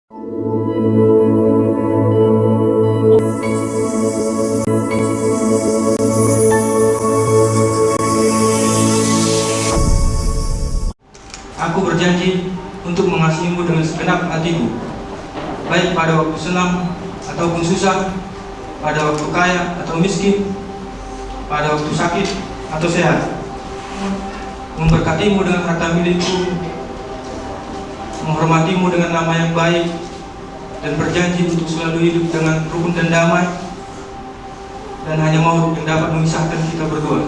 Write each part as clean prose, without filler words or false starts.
Aku berjanji untuk mengasihimu dengan segenap hatiku, baik pada waktu senang ataupun susah, pada waktu kaya atau miskin, pada waktu sakit atau sehat, memberkatimu dengan harta milikku, menghormatimu dengan nama yang baik, dan berjanji untuk selalu hidup dengan rukun dan damai, dan hanya maut yang dapat memisahkan kita berdua.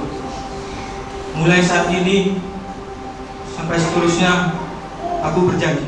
Mulai saat ini sampai seterusnya, aku berjanji.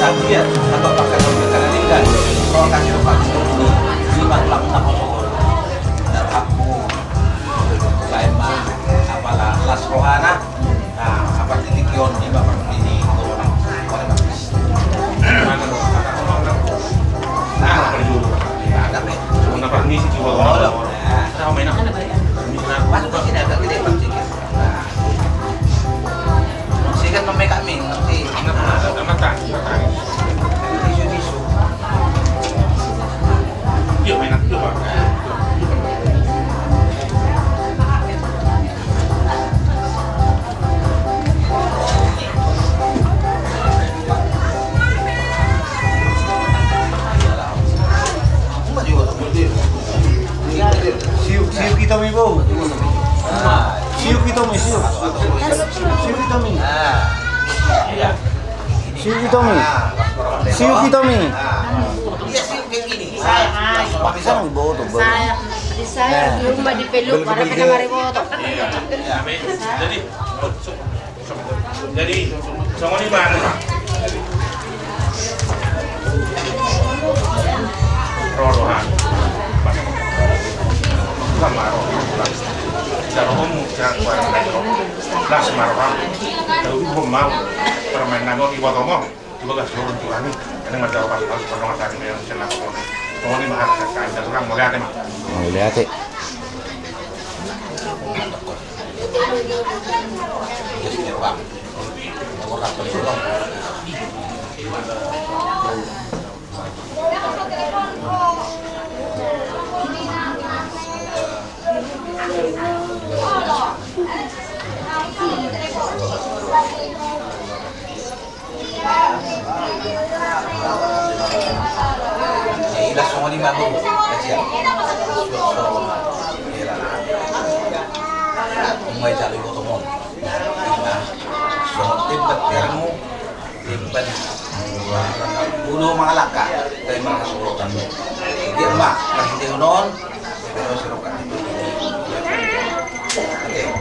Sabian atau bahkan karena tinggal kalau kasih lupa ini lima ulang tahun dan aku saya mah apalah las rohana nah apa ini kion di bapak ini orang bagus mana dong nah perlu ada nih kenapa ini sih coba orang nah mainan ini kenapa sih agak gede pak sih kan memang kami ngerti silakan. Tisu-tisu. Yuk mainan dulu Pak. Siuk kita mi bo. Siuk kita mi siuk. Siuk kita mi. Iya. Siuk kita mi. Siuk kita mi. Iya siuk kayak gini. Bisa mi bo to. Saya di saya di rumah dipeluk para kena mariboto. Iya. Jadi semua ini mana Pak? Rohan. Lamaro. Kalau kamu jangan barang lain, las marwah. Kalau kamu mau permainan kamu ibu kamu, ibu gak seluruh tuan ini. Karena macam apa harus pernah cari yang senang kamu. Kamu ini mahal sekali. Dan orang mau lihat emang. Mau lihat eh. Iya Bang. Nomor kartu dulu. Ilas semua ni mabu kecil. Umay jalo ko tumon. So timbat kamu timbat ulo mga laka kay mga kasulotan mo. Hindi ma hindi unon pero siro ka dito. Okay.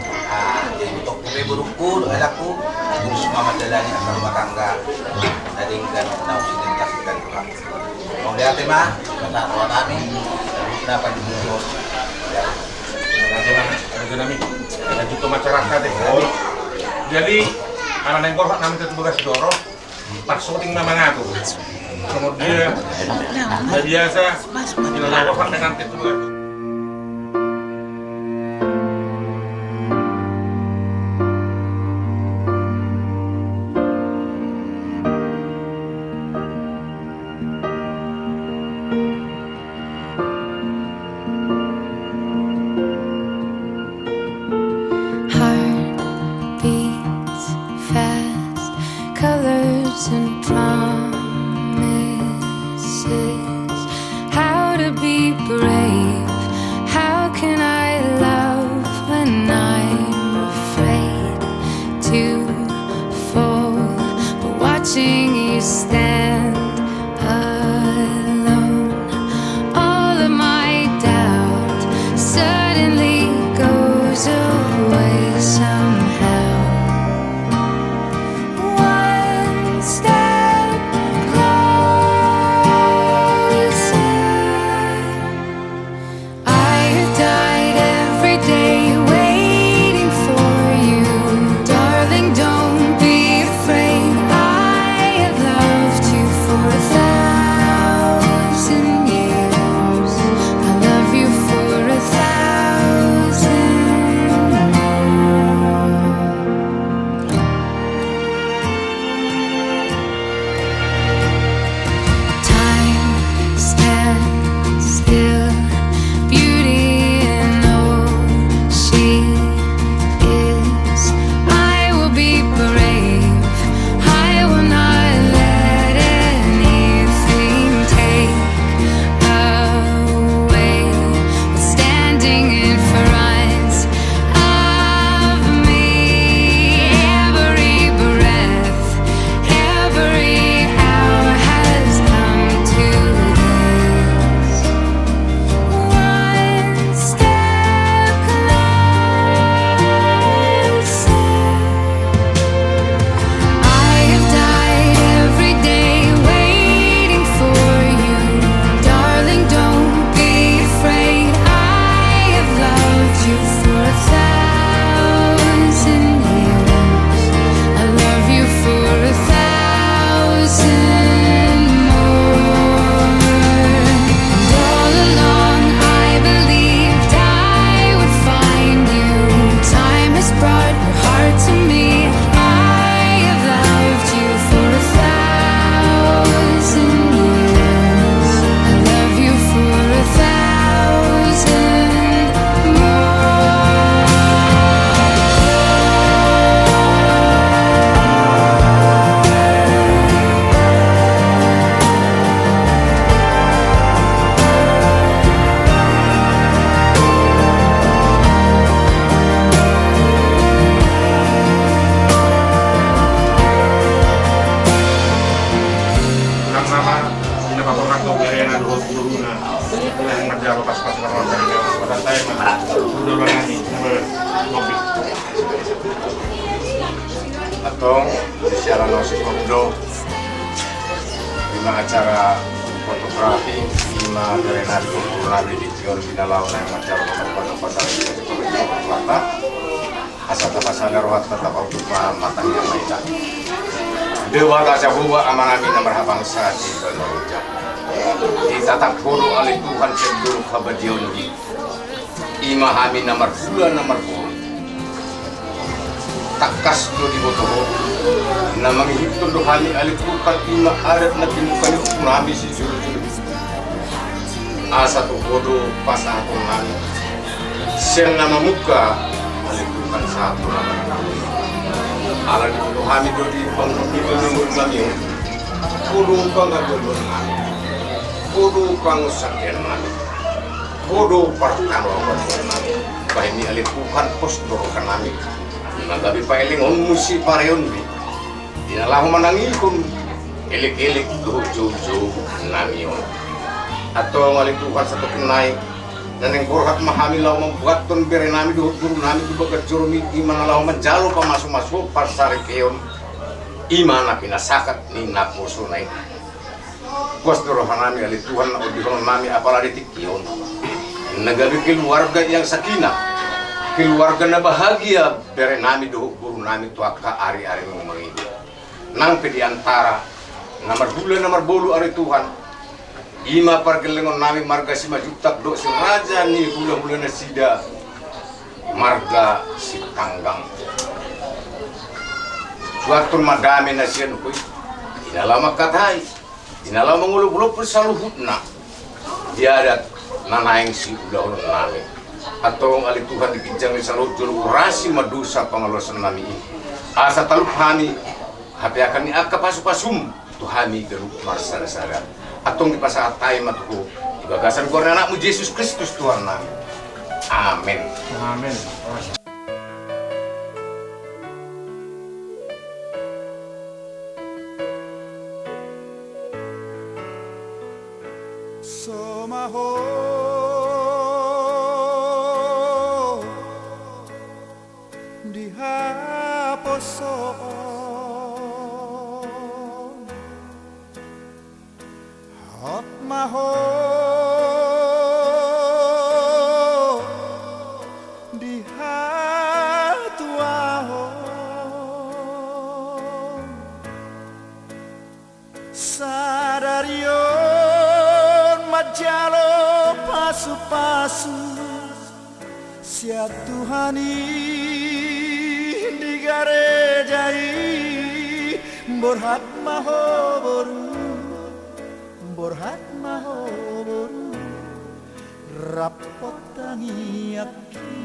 Untuk pemburu alakku terus mamadala ni ang rumah tangga daring kan nausinintasikan ko. Kung di ate ma, matatawa namin, dapat dibubos. Ada namin, lanjut ke masyarakat ya. Jadi anak yang korban namin tertugas doro, pas syuting memang aku. Kemudian biasa, bila korban dengan tertugas. Colors and promises, how to be brave, how can I love when I'm afraid to fall, but watching you stand alone, all of my doubt suddenly goes away somehow. Step closer. I have died every day waiting for you, darling. Don't be afraid. I have loved guru-guru yang menjadi pas-pas orang dari pada saya mah udah lagi ngopi atau secara nosikopdo 5 acara fotografi 5 berenari kulturnabi di Tior Binalau yang acara pasar Selatan asal pasal rohat tetap untuk matang yang baik dewa tak huwa amanami nomor bangsa di Indonesia kita tak kudu alih Tuhan sebelum kabadion di imahami nomor bulan nomor bulan takas do di botoho na manghiton do hani alih Tuhan ima adat na tinukani ukunami si juru-juru asa tu kudu pasahapon nami sen nama muka alih Tuhan satu nama ala di botoh hani do di panghiton nami kudu pangadolon nami kudu pangusakyan nami kudu parkano nami bahimi alih Tuhan postur kanami nagabi pa elingon musi pareon bi dinalahu manangikon elik-elik jojo namion atau ngalih Tuhan satu kenai dan yang kurhat mahami lau membuat ton bere nami duhut guru nami tu bagat jurumi imana lau menjalo pamasuk-masuk pasar keon imana pinasakat ni nak musunai kuas dorohan nami alih Tuhan odihon nami apalagi tikion nagabi keluarga yang sakinah keluarga na bahagia bere nami do guru nami tuaka ari-ari ngomongin nang pe diantara nomor bulan nomor bolu ari Tuhan ima pargelengon nami marga si majutak do si raja ni hula-hula na sida marga si tanggang suatun madame na siya nukoy inalama katay inalama ngulog-ulog persaluhut na diadat nanaing si hula-hula nami atau alih Tuhan dikijang sa lojol urasi madusa pangalosan nami asa talup hami hapi akan ni akka pasupasum tuhami geruk marsara-sara atong di pasaat tayo matuko ibagasan ko na anakmu Yesus Kristus Tuhan nami amin amin Sadarion majalo pasu-pasu sia Tuhani di garejai borhat mahoboru rapot tangi aki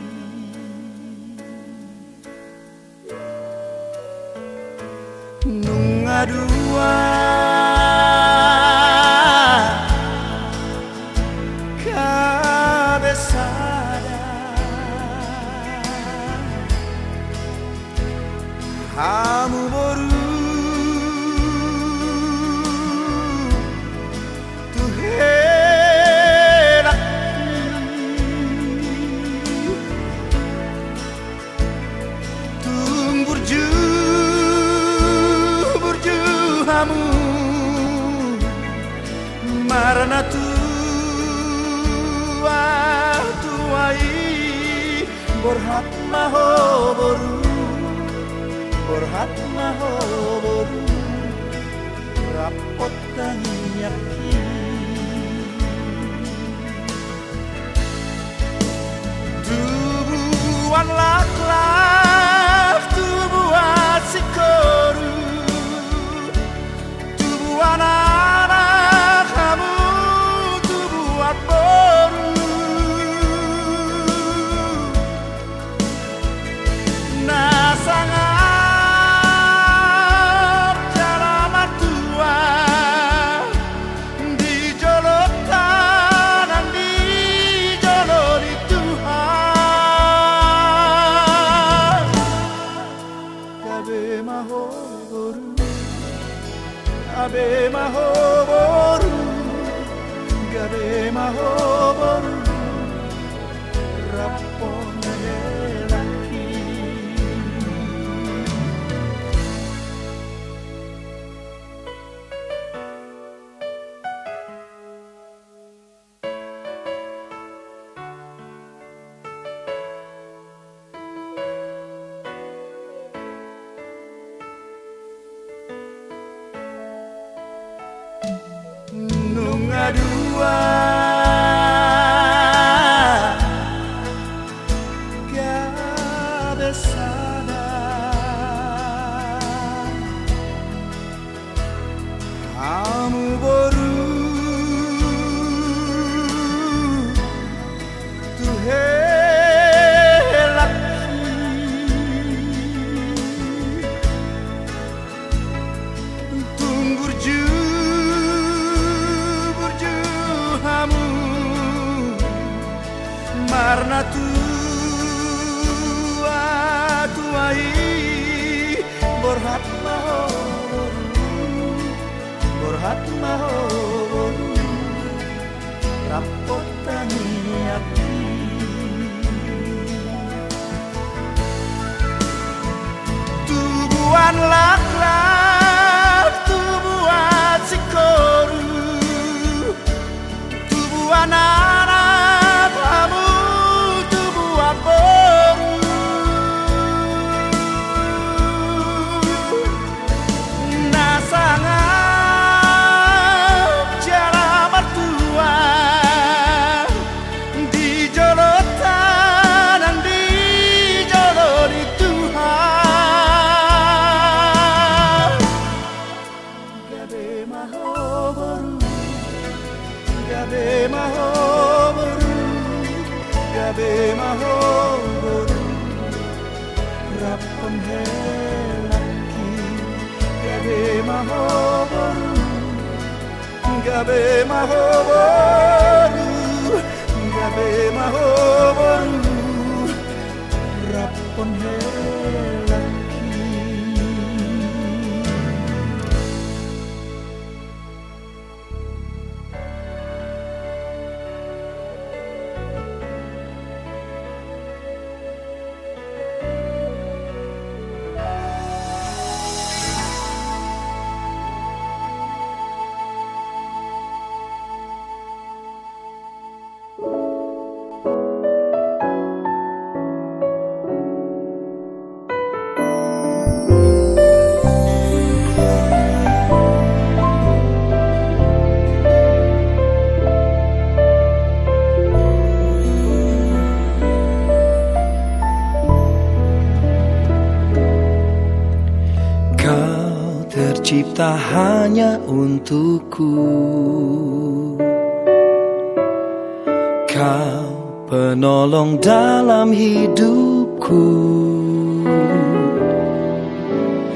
nungadua hamu boru tu herak tung burju hamu marana tuai borhat mahoboru borhat mahoboru rapot tanyaki tubuhan laklak tubuhan sikoru tubuhan anak kamu tubuhan boru nasangan Abe mahoboru gabe mahoboru rapone laki. Nunga dua gabe sada kamu boru tuhe laki tunggu hamu marna tuai borhat mahoru rapotani aki tubuhan lak-lak tubuhan sikoru anak kamu tubuh aboru nasangap jala mertua di jolotan dan di jolori Tuhan gabe mahoboru gabe mahoboru rapon helaki gabe mahoboru rapon helaki. Tercipta hanya untukku, Kau penolong dalam hidupku.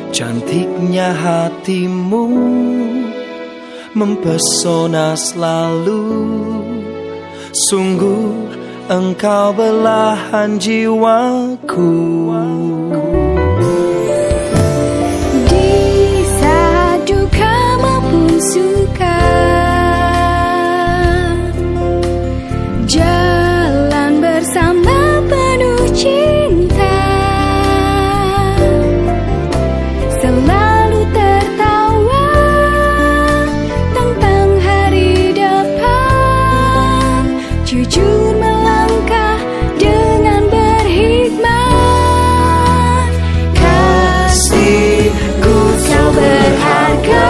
Cantiknya hatimu mempesona selalu, sungguh engkau belahan jiwaku. Suka jalan bersama penuh cinta, selalu tertawa tentang hari depan, jujur melangkah dengan berhikmat. Kasihku kau berharga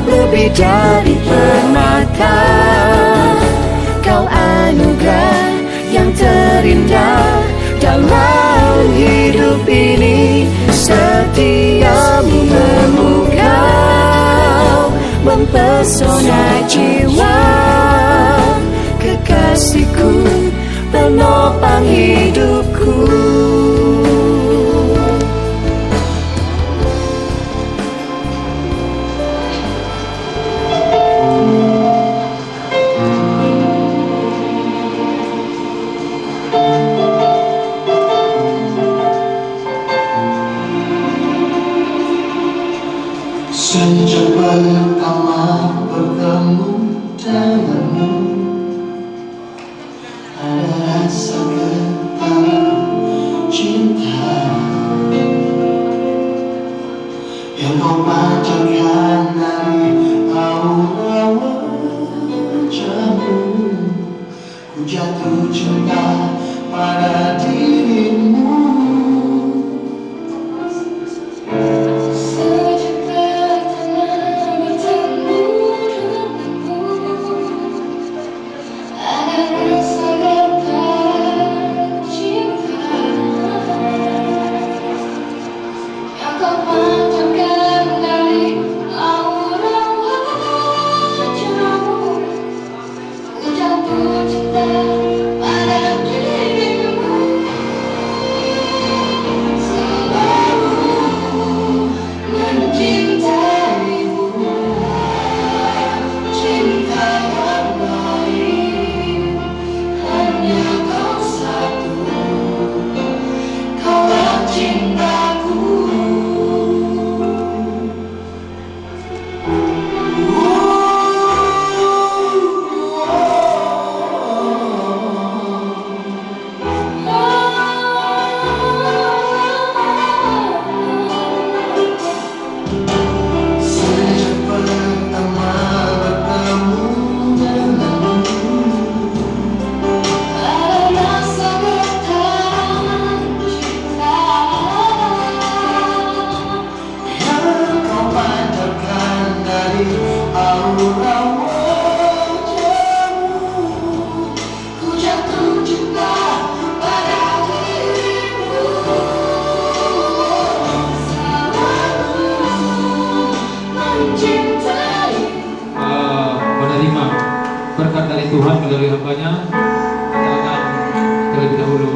lebih dari permata, Kau anugerah yang terindah dalam hidup ini. Setiamu memukau mempesona jiwa, kekasihku penopang hidupku. Sejak pertama bertemu tanganmu, ada rasa getar cinta yang kau pancarkan dari aura wajahmu. Ku jatuh cinta pada dirimu. Sejak pertama bertemu denganmu, ada rasa getar cinta yang kau pancarkan dari aura wajahmu. Ku jatuh cinta pada dirimu. Selalu mencintaimu, cinta yang lain hanya kau satu, kaulah cintaku. Sejak pertama bertemu denganmu, ada rasa getar cinta yang kau pancarkan dari aura wajahmu. Ku jatuh cinta pada dirimu. Selalu mencintai. Menerima berkat dari Tuhan melalui hambanya, kita akan terlebih dahulu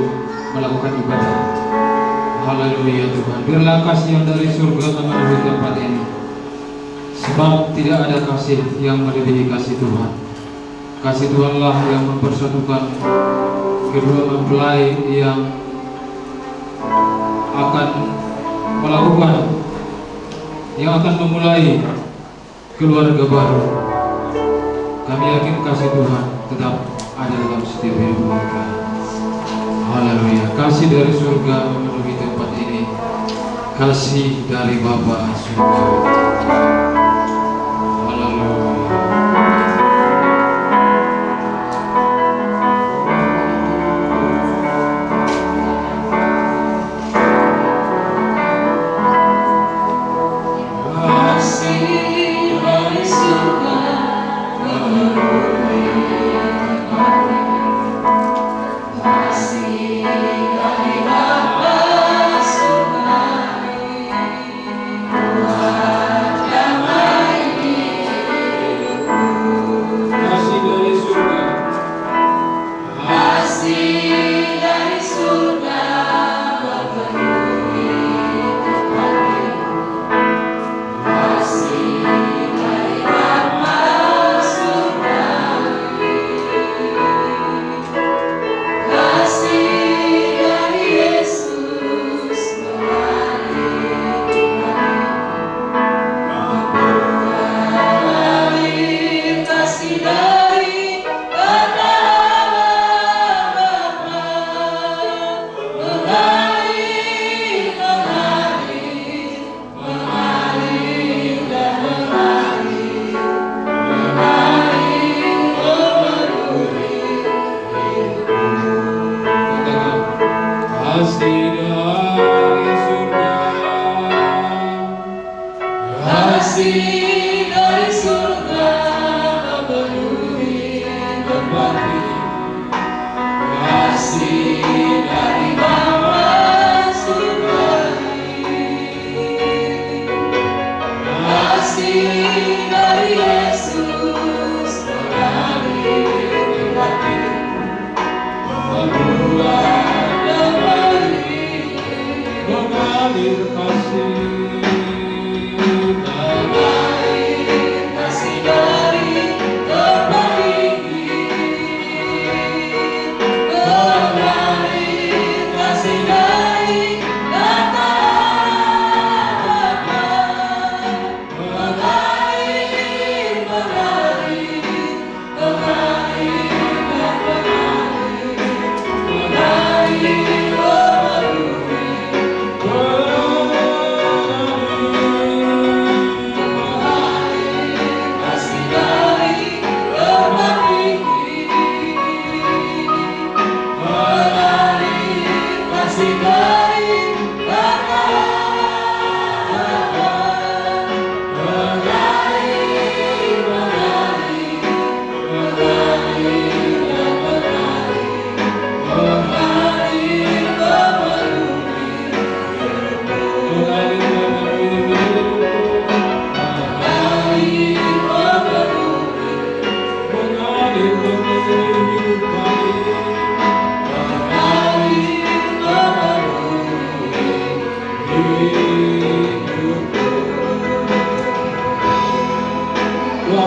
melakukan ibadah. Haleluya Tuhan. Biarlah kasih yang dari surga memenuhi tempat ini, sebab tidak ada kasih yang melebihi kasih Tuhan. Kasih Tuhanlah yang mempersatukan kedua mempelai yang akan melakukan, yang akan memulai keluarga baru. Kami yakin kasih Tuhan tetap ada dalam setiap hidup mereka. Haleluya. Kasih dari surga memenuhi tempat ini, kasih dari Bapa surga. Haleluya. Kasih dari surga memenuhi tempat ini, kasih dari Bapa surgawi, buat damai hidupku. Kasih dari surga, Kasih dari surga memenuhi tempat ini, kasih dari Bapa surgawi, kasih dari Yesus mengalir mengalir, kasih dari kata Bapa mengalir mengalir mengalir dan mengalir memenuhi hidupku. katakan kasih dari surga. Kasih dari surga memenuhi tempat ini, kasih dari Bapa surgawi, kasih dari Yesus mengalir tempat ini, membuat damai Mengalir kasih, mengalir kasih dari tempat ini, mengalir kasih dari kata Bapa, mengalir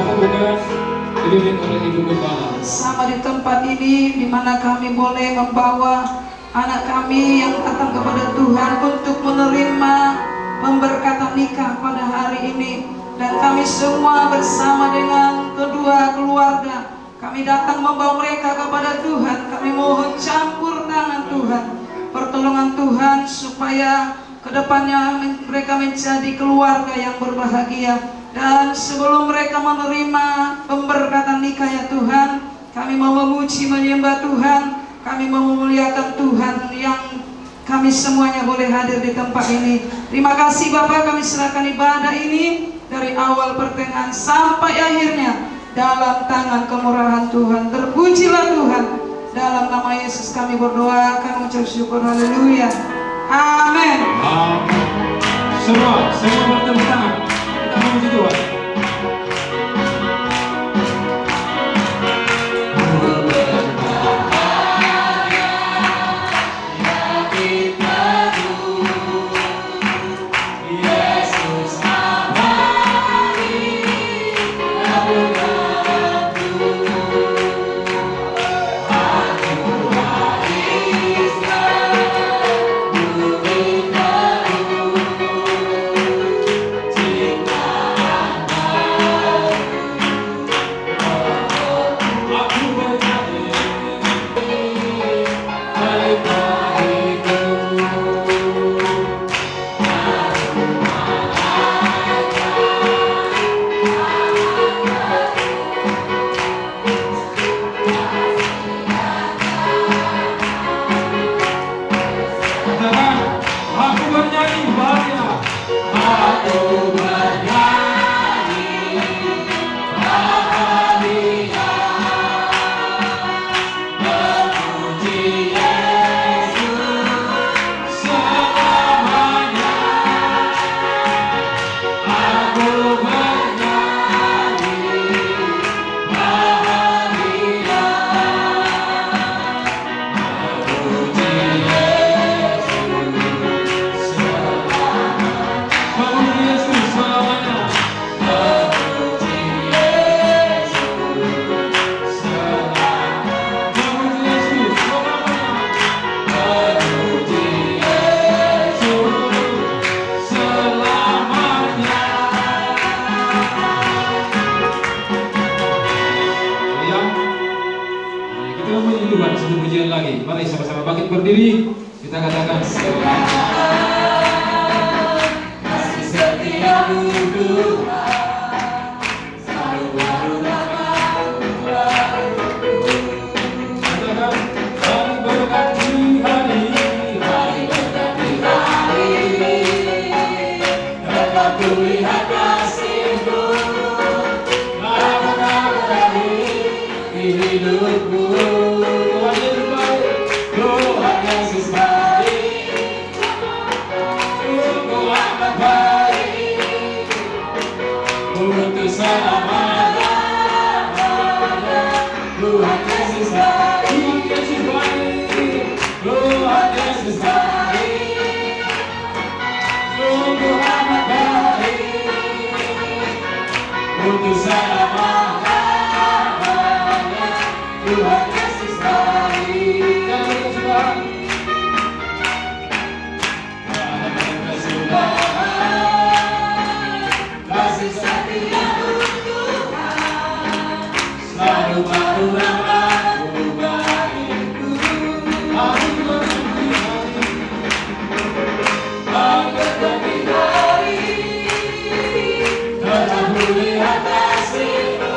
pembukaan dipimpin oleh Ibu Gembala. Sama di tempat ini di mana kami boleh membawa anak kami yang datang kepada Tuhan untuk menerima pemberkatan nikah pada hari ini, dan kami semua bersama dengan kedua keluarga kami datang membawa mereka kepada Tuhan. Kami mohon campur tangan Tuhan, pertolongan Tuhan supaya kedepannya mereka menjadi keluarga yang berbahagia. Dan sebelum mereka menerima pemberkatan nikah ya Tuhan, kami mau memuji menyembah Tuhan, kami mau memuliakan Tuhan yang kami semuanya boleh hadir di tempat ini. Terima kasih Bapak, kami serahkan ibadah ini dari awal pertengahan sampai akhirnya dalam tangan kemurahan Tuhan. Terpujilah Tuhan. Dalam nama Yesus kami berdoa, kami ucap syukur, haleluya, amin. Semua bertepuk tangan. Kita memuji Tuhan. Satu pujian lagi, mari sama-sama bangkit berdiri, kita katakan kasih setiamu Tuhan, selalu baru katakan mari berkati hari, dapat kulihat kasih-Mu hari di hidupku. Lihat kasih-Mu,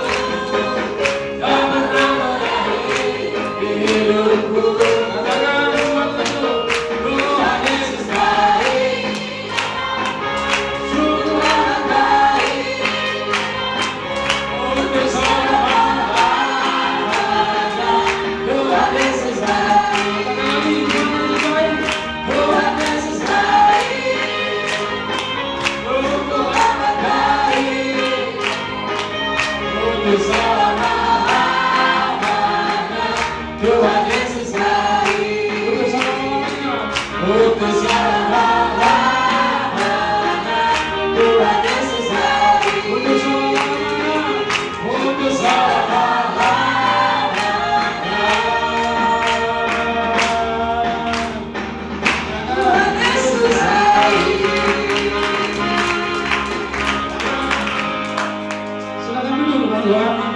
Tuhan.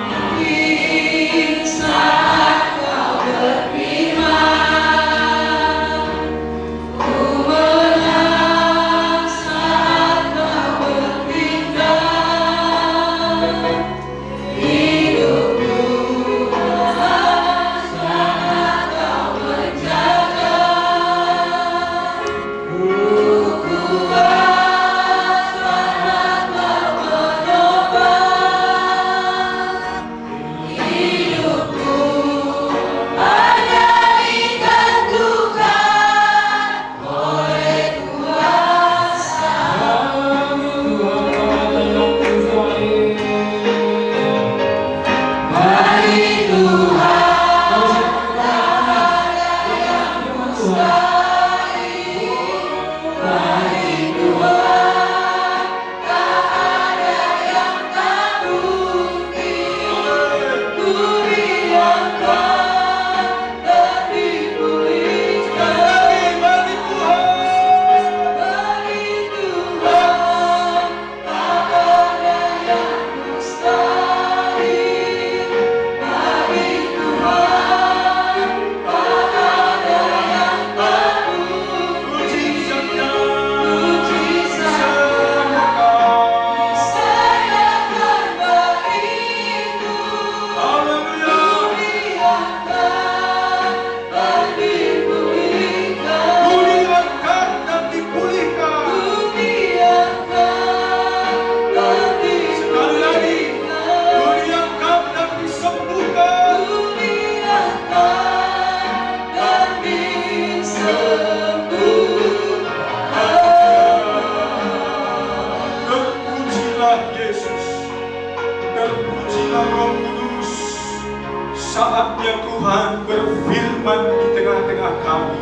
Saatnya Tuhan berfirman di tengah-tengah kami.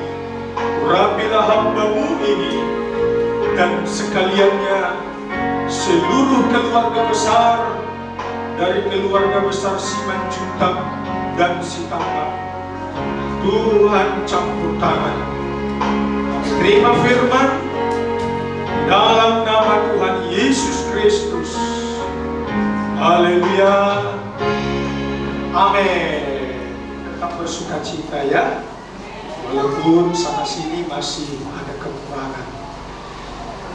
Urapilah hamba-Mu ini dan sekaliannya seluruh keluarga besar dari keluarga besar Simanjuntak dan Sitangkap. Tuhan campur tangan. Terima firman dalam nama Tuhan Yesus Kristus. Haleluya. Amin. Tetap bersuka cita ya, walaupun sana sini masih ada kekurangan.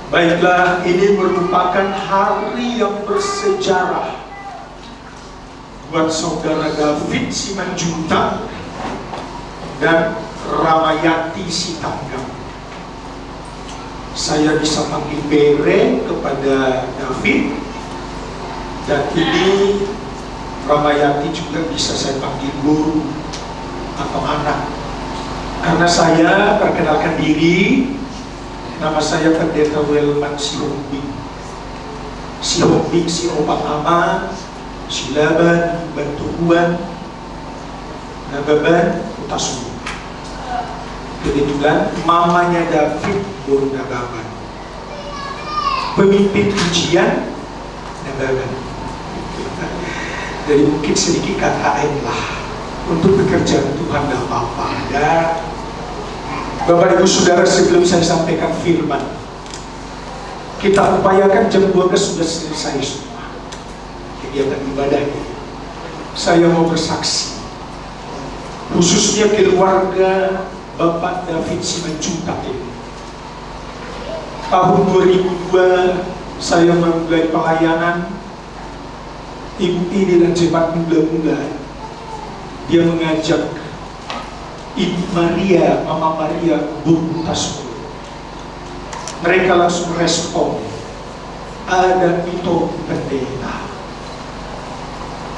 Baiklah, ini merupakan hari yang bersejarah buat saudara David Simanjuntak dan Ramayati Sitangkap. Saya bisa panggil Bere kepada David, dan ini Ramayati juga bisa saya panggil guru atau anak. Karena saya perkenalkan diri, nama saya Pendeta Welman Sihombing. Sihombing, si Opak Ama, Silaban, Bantuan, Nababan, Utasulu. Kebetulan mamanya David Buru Nababan, pemimpin ujian Nababan. Jadi mungkin sedikit KKN lah untuk pekerjaan Tuhan dan Bapa. Dan Bapak Ibu Saudara, sebelum saya sampaikan firman, kita upayakan jam 12 sudah selesai semua kegiatan ibadah ini. Saya mau bersaksi, khususnya keluarga Bapak David Simanjuntak ini. Tahun 2002 saya memulai pelayanan. Ibu ini dan jemaat muda-muda, dia mengajak Ibu Maria, Mama Maria Burbutasulu. Mereka langsung respon, ada itu pendeta.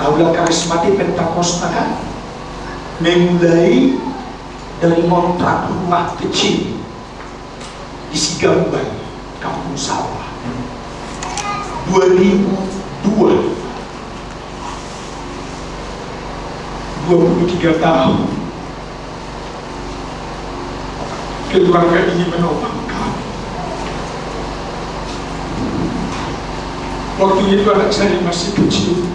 Aula karismatik Pentakosta kan memulai dari kontrak rumah kecil di Sigamban, Kampung Sawah. 2002, 23 tahun keluarga ini menopang kami. Waktu itu anak saya masih kecil.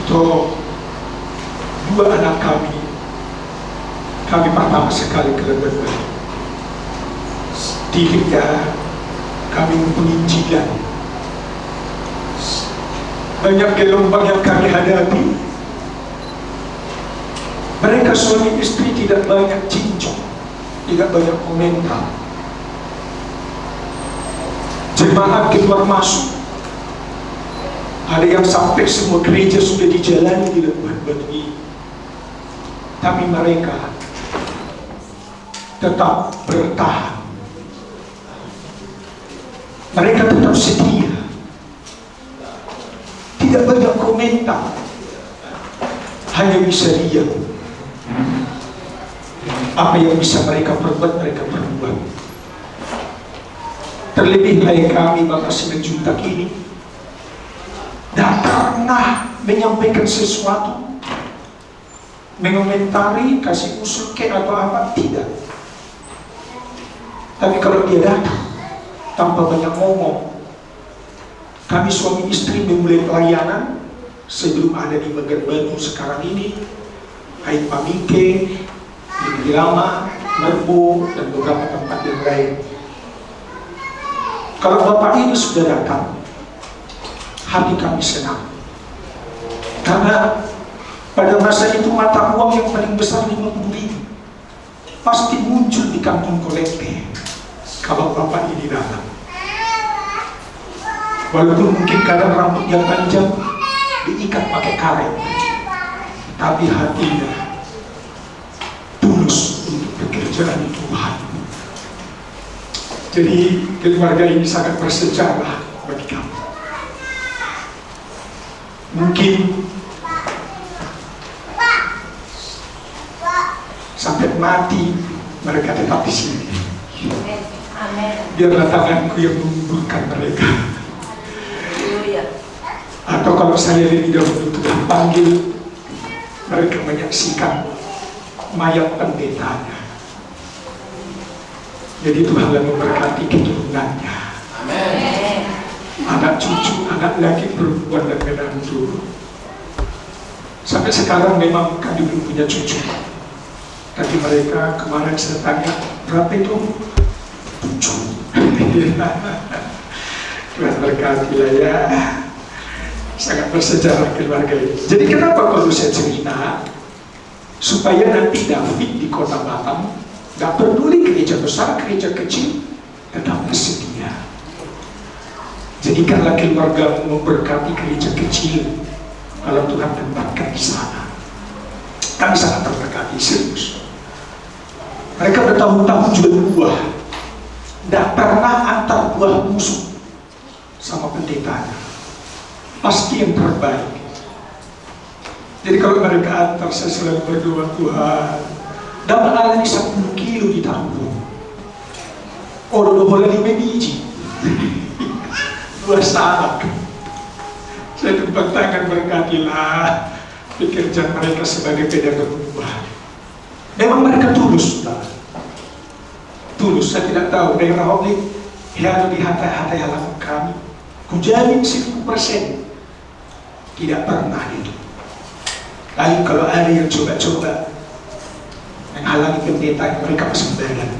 Itu dua anak kami pertama sekali ke Lebanon. Tiga kami mempunyai jilan. Banyak gelombang yang kami hadapi. Mereka suami istri tidak banyak cincong, tidak banyak komentar. Jemaat keluar masuk, ada yang sampai semua gereja sudah dijalani tidak buat ini. Tapi mereka tetap bertahan. Mereka tetap setia. Tidak banyak komentar, hanya bisa diam. Apa yang bisa mereka perbuat, mereka perbuat. Terlebih lagi kami Bapak Simanjuntak ini tidak pernah menyampaikan sesuatu, mengomentari, kasih usul ke atau apa, tidak. Tapi kalau dia datang tanpa banyak ngomong, kami suami istri memulai pelayanan sebelum ada di Megamendung sekarang ini, Ait Pamike, di Lama, Merbu, dan beberapa tempat yang lain. Kalau Bapak ini sudah datang, hati kami senang. Karena pada masa itu mata uang yang paling besar 50.000 pasti muncul di kantong kolekte kalau Bapak ini datang. Walaupun mungkin kadang rambut yang panjang diikat pakai karet, tapi hatinya tulus untuk pekerjaan Tuhan. Jadi keluarga ini sangat bersejarah bagi kami. Mungkin sampai mati mereka tetap di sini. Biarlah tanganku yang menguburkan mereka. Atau kalau saya lebih dahulu Tuhan panggil mereka menyaksikan mayat pendetanya. Jadi Tuhanlah memberkati keturunannya. Amin. Anak cucu, anak laki, perempuan dan menantu. Sampai sekarang memang kami belum punya cucu. Tapi mereka kemarin saya tanya, berapa itu? 7. Tuhan berkatilah ya. Sangat bersejarah keluarga ini. Jadi kenapa perlu saya cerita? Supaya nanti David di kota Batam, gak peduli gereja besar, gereja kecil, tetap bersedia. Jadikanlah keluarga memberkati gereja kecil kalau Tuhan tempatkan di sana. Kami sangat terberkati, serius. Mereka bertahun-tahun jual buah, tidak pernah antar buah musuh sama pendetanya. Pasti yang terbaik. Jadi kalau mereka antar, saya selalu berdoa, Tuhan, dapat alani 10 kilo di taruh. Oh, udah boleh 5 biji. 2 salak. Saya tumpang tangan, berkatilah pekerjaan mereka sebagai pedagang buah. Memang mereka tulus, tulus. Saya tidak tahu daerah Hoblik yang di hati-hati halaman kami, kujamin 1000% tidak pernah itu. Lalu kalau ada yang coba-coba menghalangi pendeta, mereka sembarangan.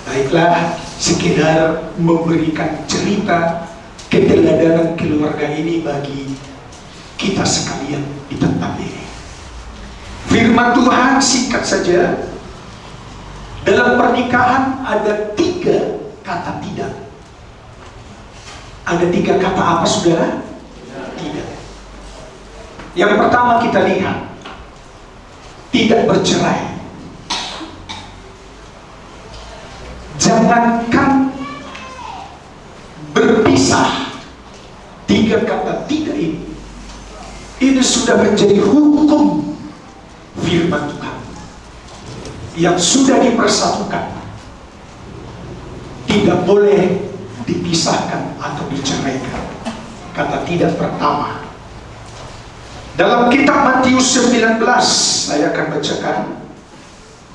Baiklah, sekedar memberikan cerita keteladanan keluarga ini bagi kita sekalian di tempat ini. Firman Tuhan singkat saja, dalam pernikahan ada 3 kata tidak. Ada 3 kata apa, saudara? Tidak. Yang pertama kita lihat, tidak bercerai. Jangankan berpisah, 3 kata tidak ini sudah menjadi hukum firman Tuhan yang sudah dipersatukan, tidak boleh dipisahkan atau diceraikan. Kata tidak pertama dalam kitab Matius 19, saya akan bacakan,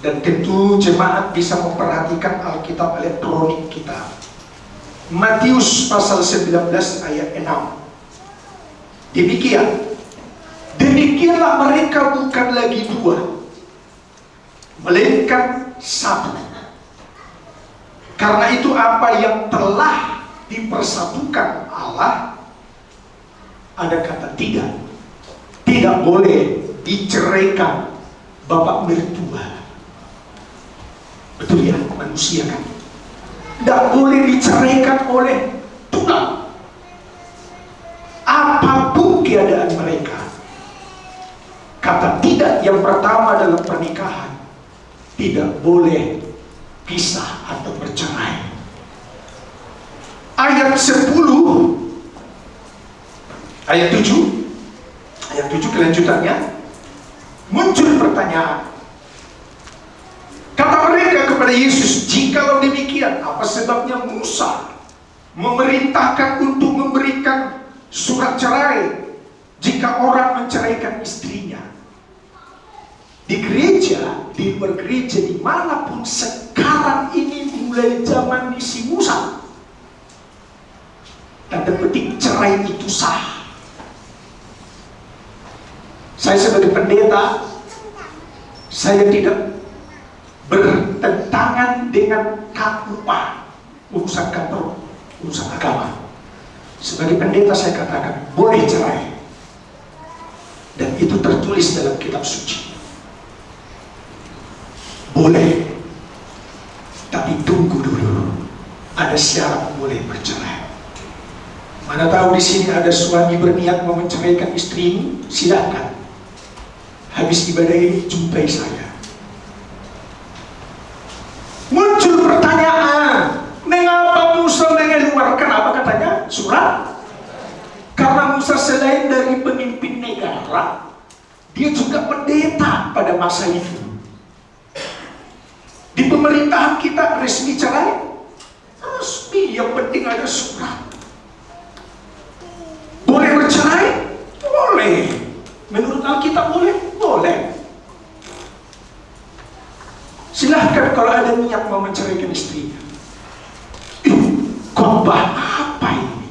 dan tentu jemaat bisa memperhatikan Alkitab elektronik kita. Matius pasal 19 ayat 6. Demikianlah mereka bukan lagi 2, melainkan 1. Karena itu apa yang telah dipersatukan Allah, ada kata tidak. Tidak boleh diceraikan bapak mertua. Betul ya, manusia kan? Tidak boleh diceraikan oleh tulang. Apapun keadaan mereka. Kata tidak yang pertama dalam pernikahan, tidak boleh pisah atau bercerai. Ayat 10, ayat 7 kelanjutannya, muncul pertanyaan. Kata mereka kepada Yesus, jikalau demikian, apa sebabnya Musa memerintahkan untuk memberikan surat cerai jika orang menceraikan istrinya? Di gereja, di luar gereja, dimanapun sekarang ini mulai zaman misi Musa, tanda petik cerai itu sah. Saya sebagai pendeta, saya tidak bertentangan dengan KUA, urusan kantor, urusan agama. Sebagai pendeta saya katakan boleh cerai, dan itu tertulis dalam kitab suci. Boleh, tapi tunggu dulu. Ada syarat boleh bercerai. Mana tahu di sini ada suami berniat mau menceraikan istrimu, silakan. Habis ibadah ini jumpai saya. Muncul pertanyaan, mengapa Musa mengeluarkan apa katanya? Surat? Karena Musa selain dari pemimpin negara, dia juga pendeta pada masa itu. Di pemerintahan kita resmi cerai? Resmi, yang penting ada surat. Boleh bercerai? Boleh. Menurut Alkitab boleh? Boleh. Silahkan kalau ada niat mau menceraikan istrinya. Khotbah apa ini?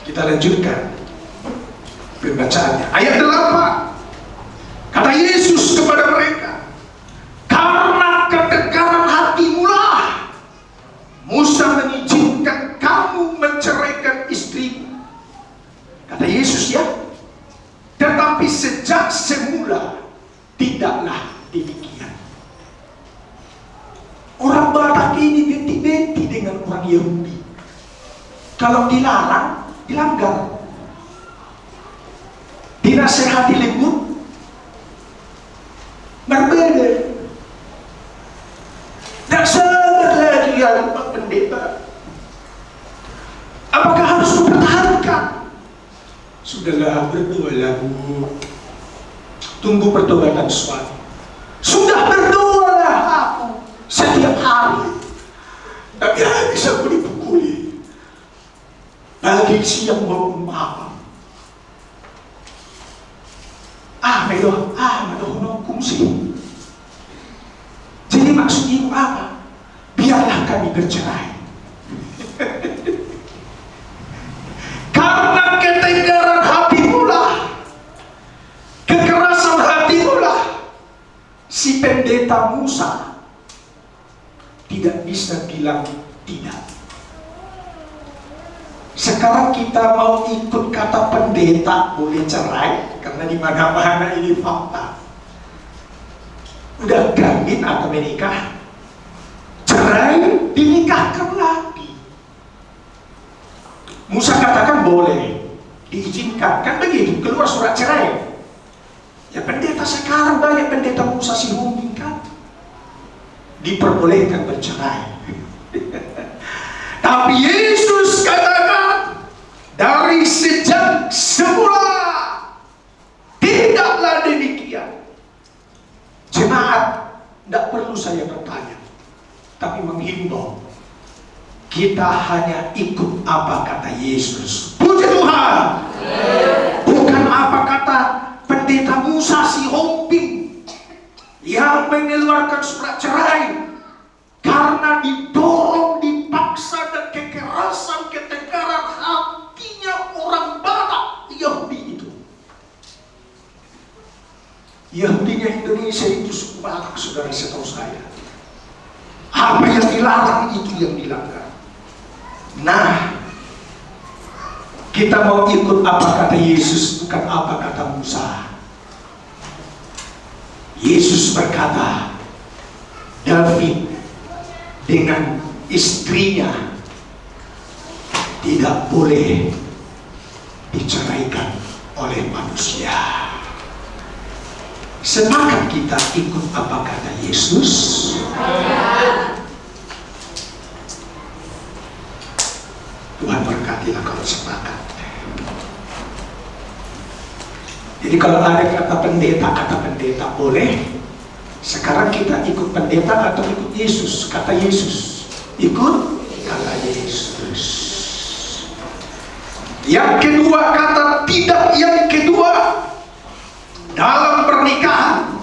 Kita lanjutkan pembacaannya. Ayat 8. Kata Yesus kepada mereka, karena ketegaran hatimulah Musa mengizinkan kamu menceraikan istrimu. Kata Yesus ya. Tetapi sejak semula tidaklah demikian. Orang Batak ini beti-beti dengan orang Yahudi. Kalau dilarang, dilanggar. Dinasehati lembut, berbeda. Dan sabar lagi ya Pak Pendeta. Apakah harus dipertahankan? Sudahlah, berdoalah Bu. Tunggu pertobatan suami. Sudah berdoalah aku setiap hari, tapi habis aku dipukuli. Pagi siang maupun malam. Medoh kungsi. Jadi maksud ibu apa? Biarlah kami bercerai. Karena ketegaran hati pula, kekerasan hati pula, si pendeta Musa tidak bisa bilang tidak. Sekarang kita mau ikut kata pendeta boleh cerai, karena di mana-mana ini fakta. Udah kawin atau menikah, cerai, dinikahkan lagi. Musa katakan boleh, diizinkan, kan begitu, keluar surat cerai. Ya pendeta sekarang banyak pendeta Musa Sihombing kan, diperbolehkan bercerai. Tapi Yesus katakan dari sejak semula tidaklah demikian. Jemaat, tidak perlu saya bertanya, tapi menghimbau. Kita hanya ikut apa kata Yesus. Puji Tuhan. Bukan apa kata pendeta Musa Sihombing yang mengeluarkan surat cerai karena didorong, dipaksa, dan kekerasan, ketegaran hatinya orang Batak Yahudi itu. Yahudinya Indonesia itu suku Batak, saudara, setahu saya. Apa yang dilarang itu yang dilanggar. Nah, Kita mau ikut apa kata Yesus, bukan apa kata Musa. Yesus berkata, David dengan istrinya tidak boleh diceraikan oleh manusia. Sepakat kita ikut apa kata Yesus? Tuhan berkatilah kalau sepakat. Jadi kalau ada kata pendeta boleh. Sekarang kita ikut pendeta atau ikut Yesus? Kata Yesus. Ikut kata Yesus. Yang kedua, kata tidak yang kedua dalam pernikahan.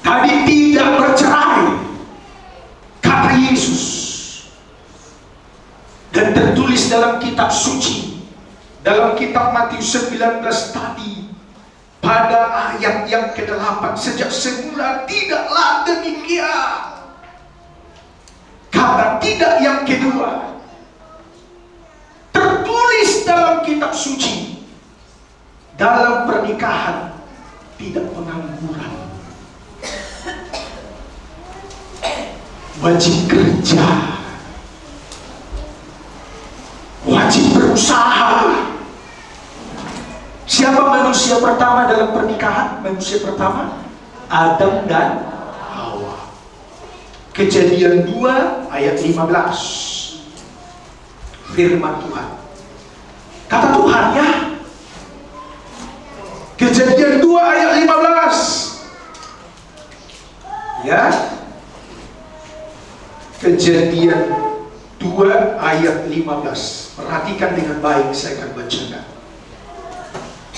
Tadi tidak bercerai, kata Yesus. Dan tertulis dalam kitab suci, dalam kitab Matius 19 tadi, pada ayat yang ke-8, sejak semula tidaklah demikian. Kata tidak yang kedua tertulis dalam kitab suci, dalam pernikahan tidak pengangguran, wajib kerja, wajib berusaha. Siapa manusia pertama dalam pernikahan? Manusia pertama Adam dan Hawa. Kejadian 2 ayat 15. Firman Tuhan. Kata Tuhan ya. Kejadian 2 ayat 15. Ya. Kejadian 2 ayat 15. Perhatikan dengan baik, saya akan bacakan.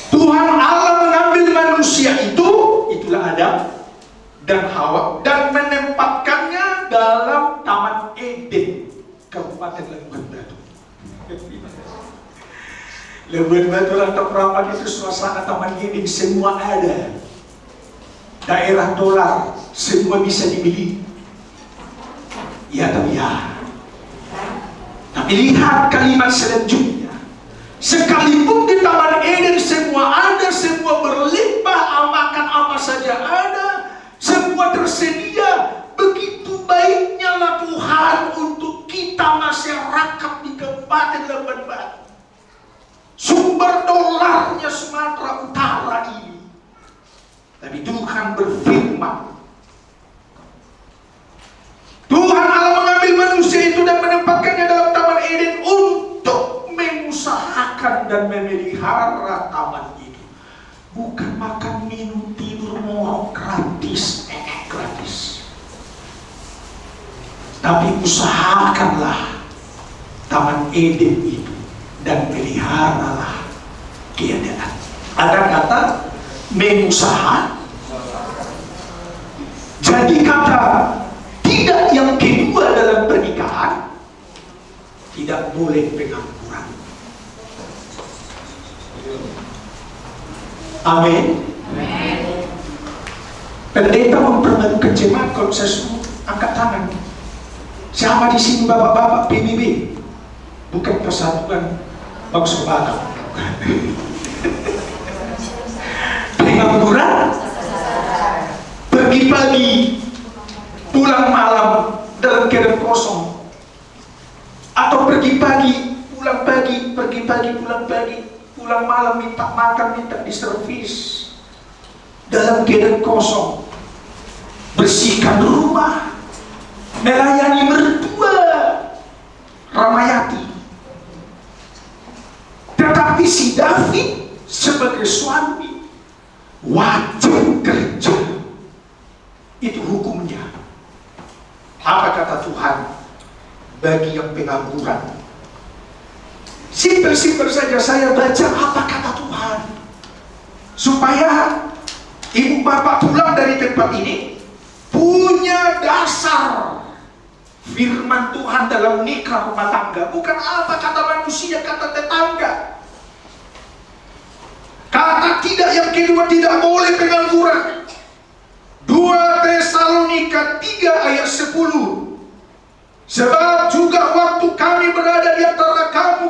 Tuhan Allah mengambil manusia itu, itulah Adam dan Hawa, dan menempatkannya dalam Taman Eden, Kabupaten Labuhan Batu. Labuhan Batu atau Perapat itu suasana Taman Eden semua ada. Daerah dolar semua bisa dibeli. Ya atau ya. Tapi lihat kalimat selanjutnya. Sekalipun di Taman Eden semua ada, semua berlimpah, makan apa saja ada, semua tersedia. Begitu baiknya lah Tuhan untuk kita masyarakat di Kabupaten Labuhan Batu, sumber dolarnya Sumatera Utara ini. Tapi Tuhan berfirman, Tuhan Allah mengambil manusia itu dan menempatkannya dalam Taman Eden untuk mengusahakan dan memelihara taman itu. Bukan makan, minum, tidur, morok gratis, gratis. Tapi usahakanlah Taman Eden itu dan peliharalah keadaan. Ada kata mengusaha. Jadi kata tidak yang kedua dalam pernikahan, tidak boleh pengangguran. Amin. Pendeta mempermalukan jemaat kalau saya suruh angkat tangan. Siapa di sini bapak-bapak PBB? Bukan Persatuan Bangsa Batak. Pengangguran, pergi pagi, pulang malam dalam keadaan kosong, atau pergi pagi, pulang pagi, pergi pagi, pulang pagi, pulang malam minta makan, minta diservis dalam keadaan kosong, bersihkan rumah, melayani mertua, Ramayati. Tetapi si David sebagai suami wajib kerja. Itu hukumnya. Apa kata Tuhan bagi yang pengangguran? Simpel-simpel saja saya baca apa kata Tuhan, supaya ibu bapak pulang dari tempat ini punya dasar firman Tuhan dalam nikah rumah tangga. Bukan apa kata manusia, kata tetangga. Kata tidak yang kedua tidak boleh pengangguran. 2 Tesalonika 3 ayat 10. Sebab juga waktu kami berada di antara kamu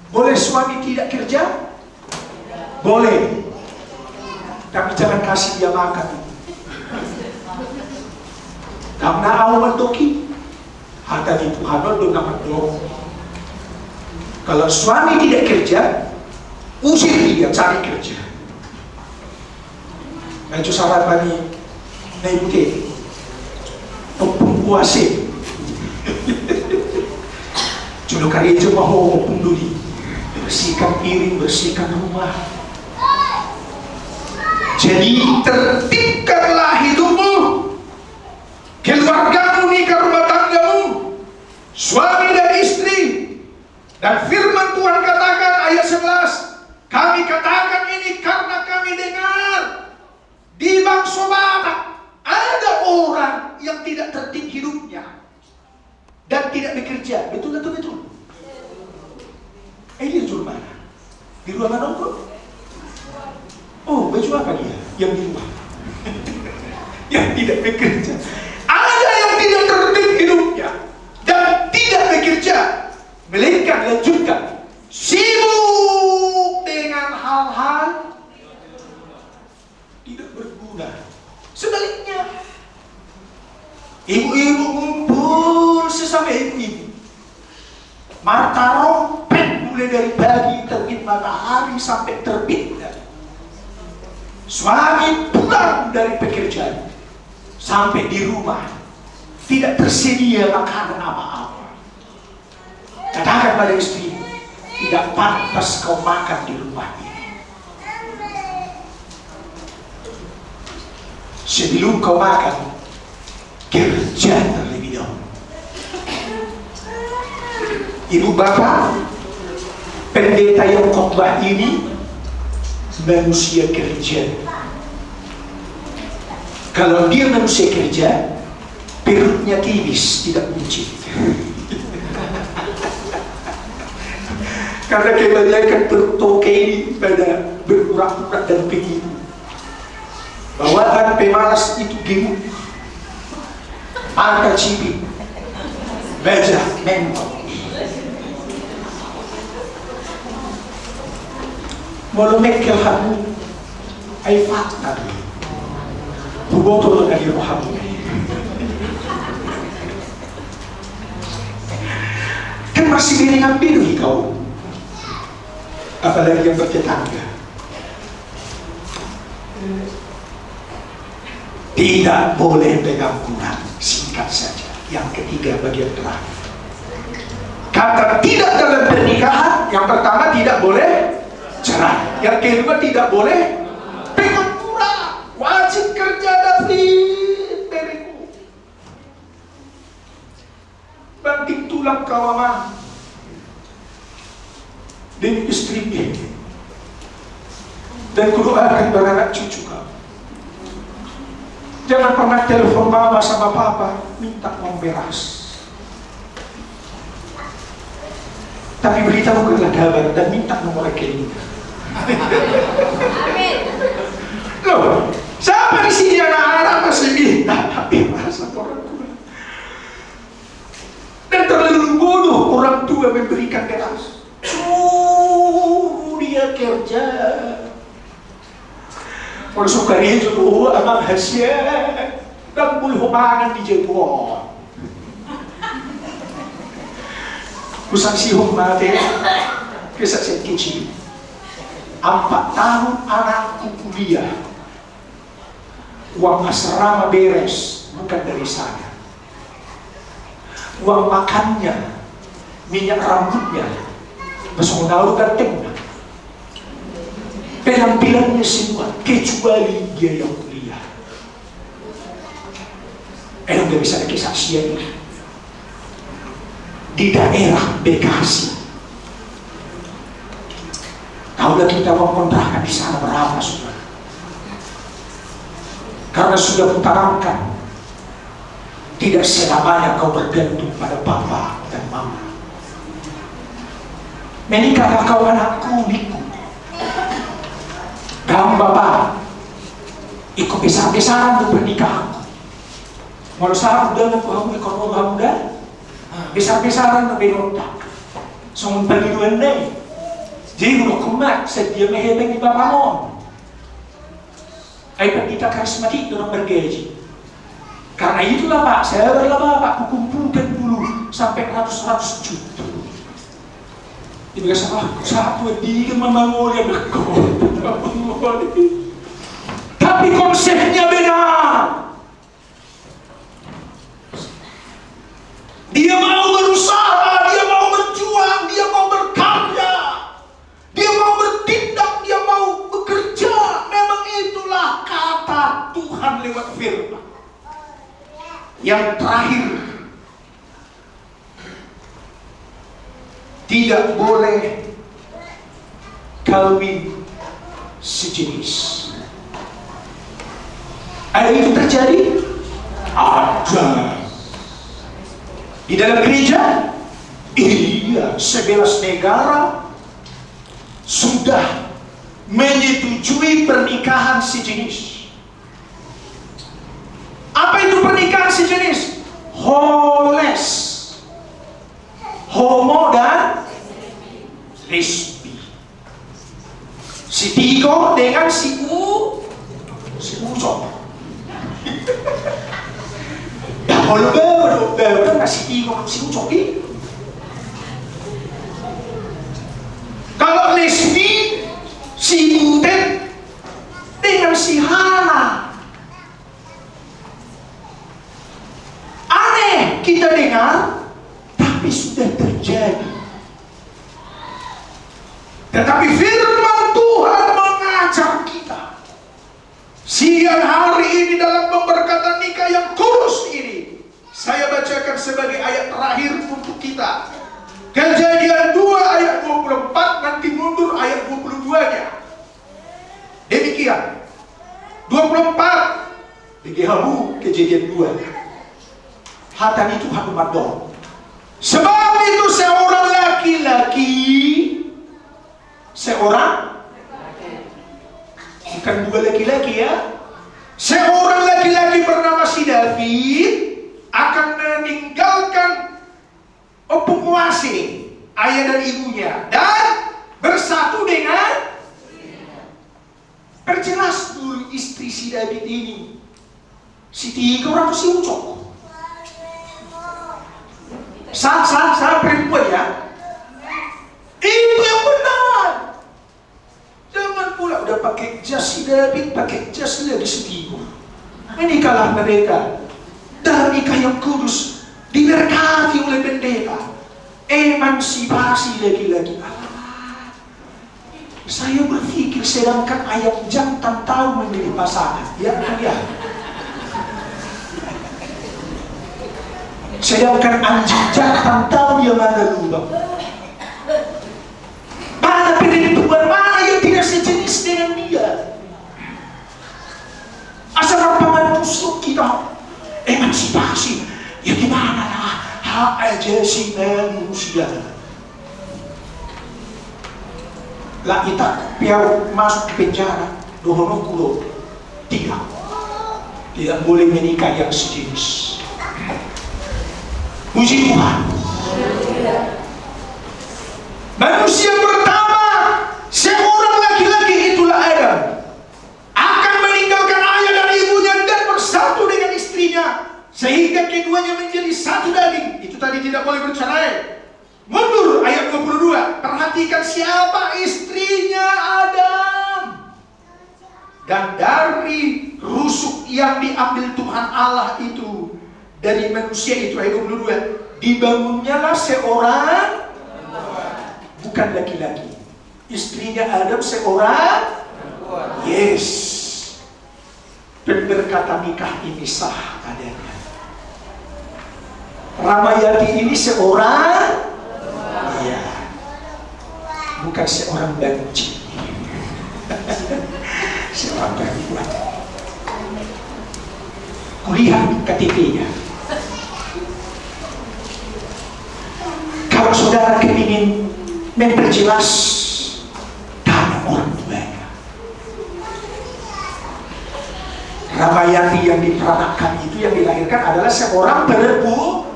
Boleh suami tidak kerja? Boleh. Tapi jangan kasih dia makan. Karena awan doki, hata di Tuhan do nama do. Kalau suami tidak kerja, usir dia cari kerja. Itu sarapan naik pempuase. Jodoh karya coba punduli, bersihkan piring, bersihkan rumah. Jadi tertibkanlah hidupmu, keluargamu, nikah rumah tanggamu, suami dan istri. Dan firman Tuhan katakan ayat 11, kami katakan ini karena kami dengar di bangsa Batak ada orang yang tidak tertib hidupnya dan tidak bekerja. Betul atau betul? Dia di mana? Di ruangan nongkrong? Oh, baju apa dia? Yang di rumah. Yang tidak bekerja. Ada yang tidak tertib hidupnya dan tidak bekerja, melainkan lanjutkan sibuk dengan hal-hal tidak berguna. Sebaliknya, ibu-ibu ngumpul sesama ibu-ibu, mata rompet mulai dari pagi terbit matahari sampai terbit. Suami pulang dari pekerjaan sampai di rumah tidak tersedia makanan apa-apa. Katakan pada istri, tidak pantas kau makan di rumah ini. Sebelum kau makan, kerja terlebih dahulu. Ibu bapak, pendeta yang khotbah ini manusia kerja. Kalau dia manusia kerja, perutnya tipis, tidak buncit. Karena kebanyakan perut toke ini pada berurat-urat dan begitu. Bawaan pemalas itu gemuk, angka cipik, baja, mentok. Walau mekel hamu, ay fakta. Bubotol dari rohamu. Kan masih biringan biru kau. Apalagi yang bertetangga. Tidak boleh pegang kurang, singkat saja. Yang ketiga bagian terakhir. Kata tidak dalam pernikahan, yang pertama tidak boleh cerai. Yang kedua tidak boleh pegang kurang. Wajib kerja David beriku. Banting tulang kawaman dan istri ini. Dan kudoakan beranak cucu kamu. Jangan pernah telepon mama sama papa minta uang beras. Tapi beritahukanlah kabar dan minta nomor rekening. Loh, siapa di sini anak-anak masih minta beras sama orang tua? Dan terlalu bodoh orang tua memberikan beras. Suruh dia kerja. Kalau suka dia juga amat hasil dan boleh humangan di Jepun. Kusang sihong mati kisah saya kecil 4 tahun anakku kuliah, uang asrama beres bukan dari saya, uang makannya, minyak rambutnya, pesonau gantengnya, penampilannya semua kecuali dia yang kuliah. Nggak bisa ada kesaksian di daerah Bekasi. Tahulah kita mau kontrakan di sana berapa sudah? Karena sudah kutarangkan, tidak selamanya kau bergantung pada papa dan mama. Menikahlah kau anakku, miku. Kamu bapak, ikut besar-besaran untuk pernikahan. Mau sarap dengan kamu ikut orang muda, besar-besaran lebih nontak. Soalnya bagi dua nih, Jadi udah kemat sedia mehebeng di Bapamon. Ay pendeta karismatik orang bergaji. Karena itulah Pak, saya berlah Bapak kukumpulkan dulu sampai ratus-ratus juta. Ini sama satu di membangun yang tapi konsepnya benar. Dia mau berusaha, dia mau berjuang, dia mau berkarya, dia mau bertindak, dia mau bekerja. Memang itulah kata Tuhan lewat firman. Yang terakhir, tidak boleh kawin sejenis. Ada itu terjadi? Ada. Di dalam gereja? Iya, 11 negara sudah menyetujui pernikahan sejenis. Apa itu pernikahan sejenis? Holes, homo dan lesbi. Si Tigo dengan si Ucok. Ya kalau baru ngasih Tigo si Ucok ini. Kalau lesbi si Butet dengan si Hana. Aneh kita dengar, tapi sudah terjadi. Tetapi firman Tuhan mengajar kita siang hari ini dalam pemberkatan nikah yang kudus ini. Saya bacakan sebagai ayat terakhir untuk kita. Kejadian 2 ayat 24, nanti mundur ayat 22-nya. Demikian. 24 Digehamu kejadian 2. Hatan itu hak umat doh. Sebab itu seorang laki-laki, bukan 2 laki-laki ya. Seorang laki-laki bernama si David akan meninggalkan penguasai ayah dan ibunya dan bersatu dengan. Perjelas dulu istri si David ini. Si Tiga orang si Ucok. Sah perempuan ya. Itu yang benar. Jangan pula udah pakai jas si David, pakai jas lagi si Tiga. Menikahlah mereka dalam nikah yang kudus, diberkati oleh pendeta. Emansipasi lagi-lagi. Saya berpikir sedangkan ayam jantan tahu memilih pasangan, ya. Sedangkan anjing jantan tahu dia mana lubang. Mana perempuan mana yang tidak sejenis dengan dia? Asal apa tusuk kita emansipasi, ya gimana lah? Hak aja si manusia. Lah kita piau masuk penjara, dohono kulo tidak boleh menikah yang sejenis. Puji Tuhan. Manusia pertama, seorang laki-laki itulah Adam, akan meninggalkan ayah dan ibunya dan bersatu dengan istrinya sehingga keduanya menjadi satu daging. Itu tadi tidak boleh bercerai. Mundur ayat 22. Perhatikan siapa istrinya Adam. Dan dari rusuk yang diambil Tuhan Allah itu, dari manusia itu ayat 22, dibangunnyalah seorang, bukan laki-laki. Istrinya Adam seorang, yes. Pemberkatan nikah ini sah adanya. Ramayati ini seorang, iya, bukan seorang banci. Seorang perempuan. Kulihat KTP-nya. Kalau saudara ingin memperjelas tanya orang tuanya. Ramayati yang diperanakkan itu, yang dilahirkan adalah seorang perempuan.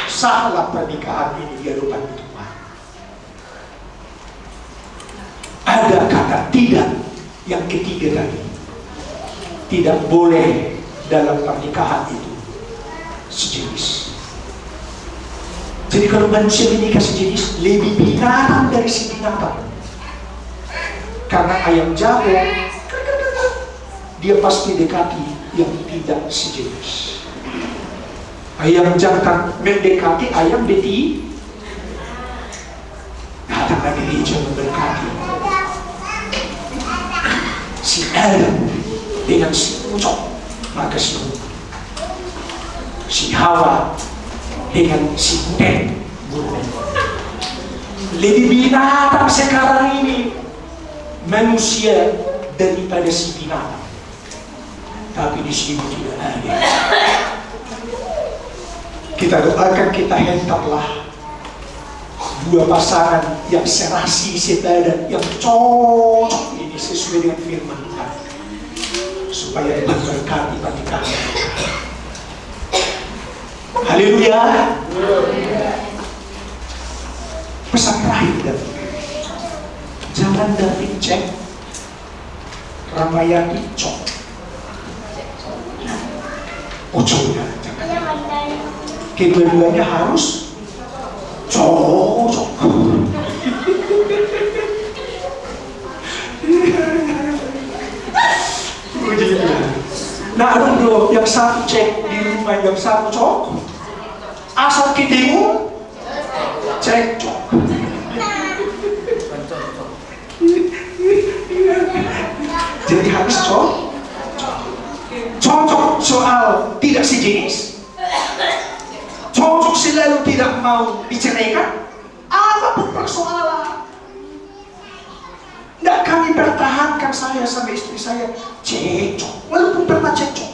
Sahlah pernikahan ini di hadapan Tuhan. ada kata tidak yang ketiga tadi. Tidak boleh dalam pernikahan itu sejenis. Jadi kalau manusia menikah sejenis, lebih binatang dari si binatang. Karena ayam jago, dia pasti dekati yang tidak sejenis. Ayam jantan mendekati ayam beti, datang lagi gereja memberkati. Si Adam dengan si ucok, maka si Hawa dengan si budak. Lebih binatang sekarang ini manusia daripada si binatang. Tapi di sini tidak ada. Kita doakan, kita hentaklah dua pasangan yang serasi, sepadan, yang cocok ini sesuai dengan firman Tuhan, supaya memberkati pernikahan. Haleluya. Pesan terakhir David, jangan David cek, Ramayati cok. Ujungnya kedua-duanya harus cocok. Nah, aduh, yang satu cek di rumah, yang satu cok. Asal ketemu cek cok. Jadi harus cocok soal tidak sejenis, cocok selalu tidak mau diceraikan, apapun persoalan. Tidak kami pertahankan saya sama istri saya cocok, walaupun pernah cocok.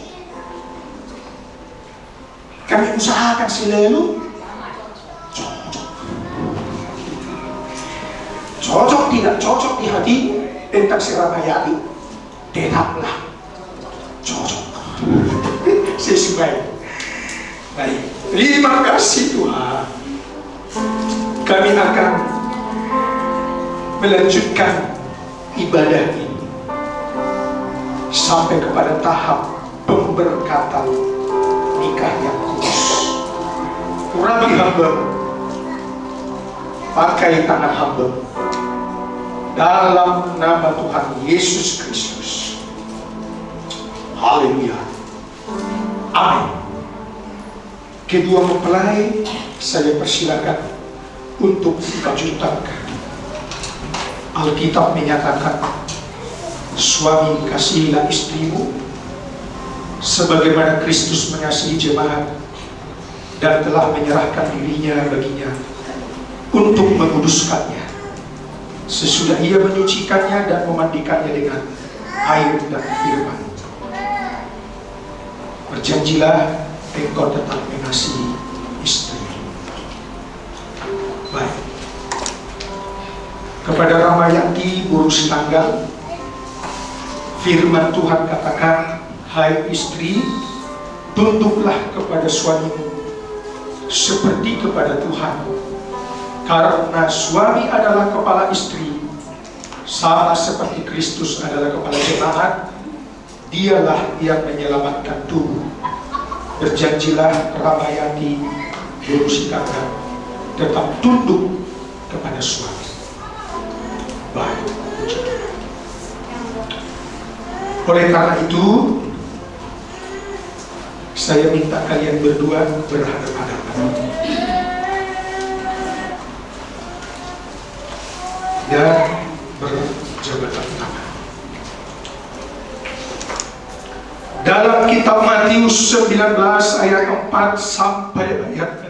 Kami usahakan selalu cocok. Cocok tidak cocok di hati tentang si Ramayati, tetaplah cocok. Sesuai. Baik, terima kasih Tuhan. Kami akan melanjutkan ibadah ini sampai kepada tahap pemberkatan nikah yang kudus. Urapi hamba, pakai tangan hamba, dalam nama Tuhan Yesus Kristus. Haleluya. Amin. Kedua mempelai saya persilakan untuk dilanjutkan. Alkitab menyatakan, suami kasihilah istrimu sebagaimana Kristus mengasihi jemaat dan telah menyerahkan dirinya baginya untuk menguduskannya, sesudah ia menyucikannya dan memandikannya dengan air dan firman. Berjanjilah engkau tetap mengasihi istri. Baik. Kepada Ramayati, buruh setanggal, firman Tuhan katakan, hai istri, tunduklah kepada suamimu seperti kepada Tuhan, karena suami adalah kepala istri, sama seperti Kristus adalah kepala jemaat. Dialah yang menyelamatkan tubuh. Berjanjilah Ramayati, buruh setanggal, tetap tunduk kepada suami. Baik. Oleh karena itu, saya minta kalian berdua berhadapan-hadapan dan berjabatan tangan. Dalam kitab Matius 19 ayat 4 sampai ayat